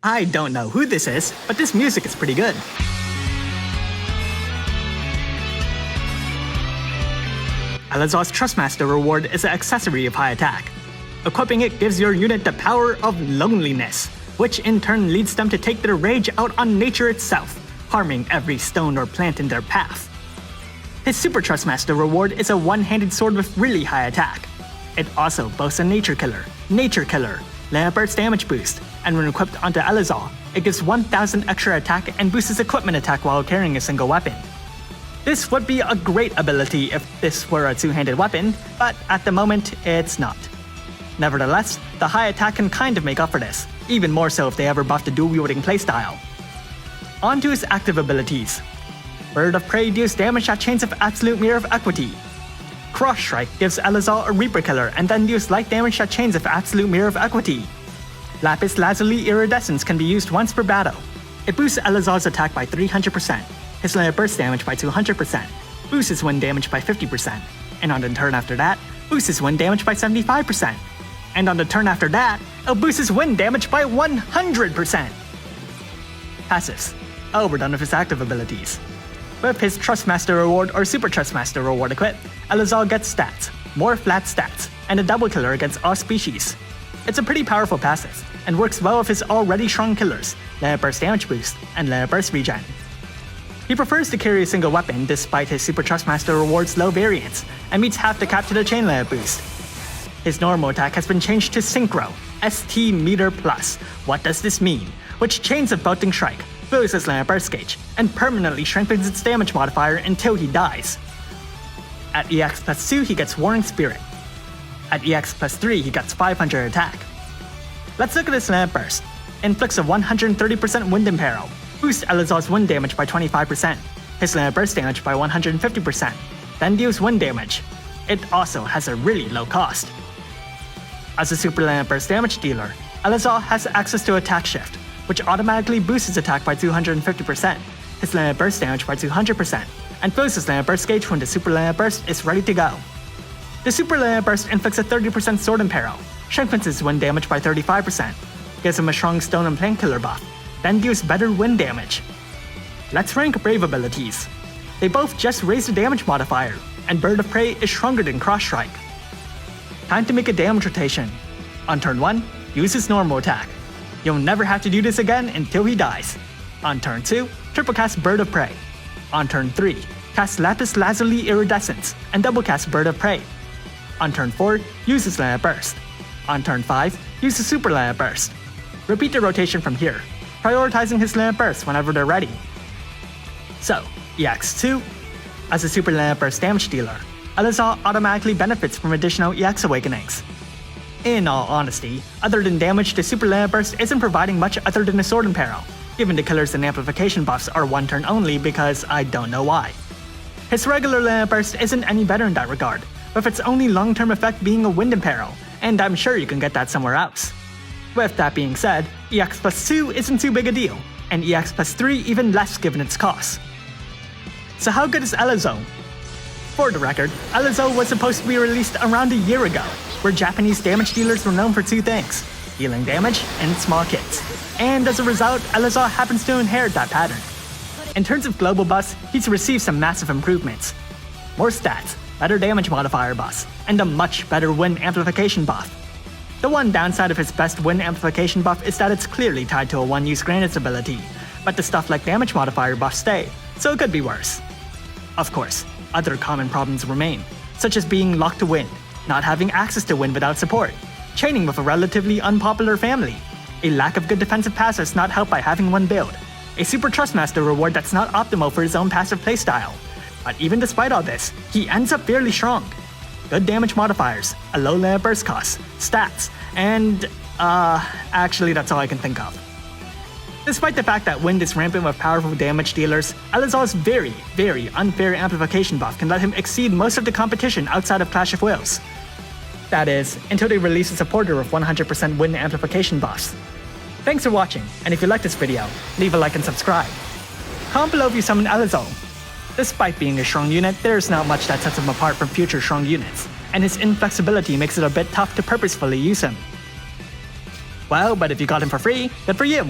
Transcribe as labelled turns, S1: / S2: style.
S1: I don't know who this is, but this music is pretty good. Elazul's Trustmaster reward is an accessory of high attack. Equipping it gives your unit the power of loneliness, which in turn leads them to take their rage out on nature itself, harming every stone or plant in their path. His Super Trustmaster reward is a one-handed sword with really high attack. It also boasts a Nature Killer, Land Burst damage boost, and when equipped onto Elazul, it gives 1000 extra attack and boosts his equipment attack while carrying a single weapon. This would be a great ability if this were a two-handed weapon, but at the moment, it's not. Nevertheless, the high attack can kind of make up for this, even more so if they ever buff the dual-wielding playstyle. On to his active abilities. Bird of Prey deals damage at chains of absolute mirror of equity. Cross Strike gives Elazul a Reaper Killer and then deals light damage at chains of absolute mirror of equity. Lapis Lazuli Iridescence can be used once per battle. It boosts Elazul's attack by 300%, his layer burst damage by 200%, boosts his wind damage by 50%, and on the turn after that, boosts his wind damage by 75%. And on the turn after that, it'll boost his wind damage by 100%. Passives. We're done with his active abilities. With his Trustmaster reward or Super Trustmaster reward equipped, Elazul gets stats, more flat stats, and a double killer against all species. It's a pretty powerful passive, and works well with his already strong killers, Layer Burst damage boost, and Layer Burst regen. He prefers to carry a single weapon despite his Super Trustmaster reward's low variance, and meets half the cap to the chain layer boost. His normal attack has been changed to Synchro, ST meter plus. What does this mean? Which chains of Belting Strike, fills his Layer Burst gauge, and permanently strengthens its damage modifier until he dies. At EX plus 2 he gets Warring Spirit. At EX plus 3 he gets 500 attack. Let's look at his Layer Burst. Inflicts a 130% wind imperil, boosts Elazul's wind damage by 25%, his Layer Burst damage by 150%, then deals wind damage. It also has a really low cost. As a Super Layer Burst damage dealer, Elazul has access to Attack Shift, which automatically boosts his attack by 250%, his Layer Burst damage by 200%, and fills his Layer Burst gauge when the Super Layer Burst is ready to go. The Super Layer Burst inflicts a 30% sword imperil, strengthens his wind damage by 35%, gives him a strong stone and plant killer buff, then deals better wind damage. Let's rank Brave abilities. They both just raise the damage modifier, and Bird of Prey is stronger than Cross Strike. Time to make a damage rotation. On turn 1, use his normal attack. You'll never have to do this again until he dies. On turn 2, triple cast Bird of Prey. On turn 3, cast Lapis Lazuli Iridescence and double cast Bird of Prey. On turn 4, use his Layer Burst. On turn 5, use the Super Layer Burst. Repeat the rotation from here, prioritizing his Layer Burst whenever they're ready. So, EX2. As a Super Layer Burst damage dealer, Elazul automatically benefits from additional EX awakenings. In all honesty, other than damage, the Super Layer Burst isn't providing much other than a sword imperil, given the killers and amplification buffs are one turn only because I don't know why. His regular Layer Burst isn't any better in that regard, with its only long-term effect being a wind imperil, and I'm sure you can get that somewhere else. With that being said, EX plus 2 isn't too big a deal, and EX plus 3 even less given its cost. So how good is Elazul? For the record, Elazul was supposed to be released around a year ago, where Japanese damage dealers were known for two things, dealing damage and small kits. And as a result, Elazul happens to inherit that pattern. In terms of global buffs, he's received some massive improvements. More stats, better damage modifier buffs, and a much better wind amplification buff. The one downside of his best wind amplification buff is that it's clearly tied to a one-use Granite's ability, but the stuff like damage modifier buffs stay, so it could be worse. Of course, other common problems remain, such as being locked to wind, not having access to wind without support, chaining with a relatively unpopular family, a lack of good defensive passives not helped by having one build, a Super Trustmaster reward that's not optimal for his own passive playstyle. But even despite all this, he ends up fairly strong. Good damage modifiers, a low layer burst cost, stats, and actually that's all I can think of. Despite the fact that wind is rampant with powerful damage dealers, Elazul's very, very unfair amplification buff can let him exceed most of the competition outside of Clash of Wills. That is, until they release a supporter with 100% wind amplification buffs. Thanks for watching, and if you liked this video, leave a like and subscribe. Comment below if you summon Elazul. Despite being a strong unit, there's not much that sets him apart from future strong units, and his inflexibility makes it a bit tough to purposefully use him. Well, but if you got him for free, good for you!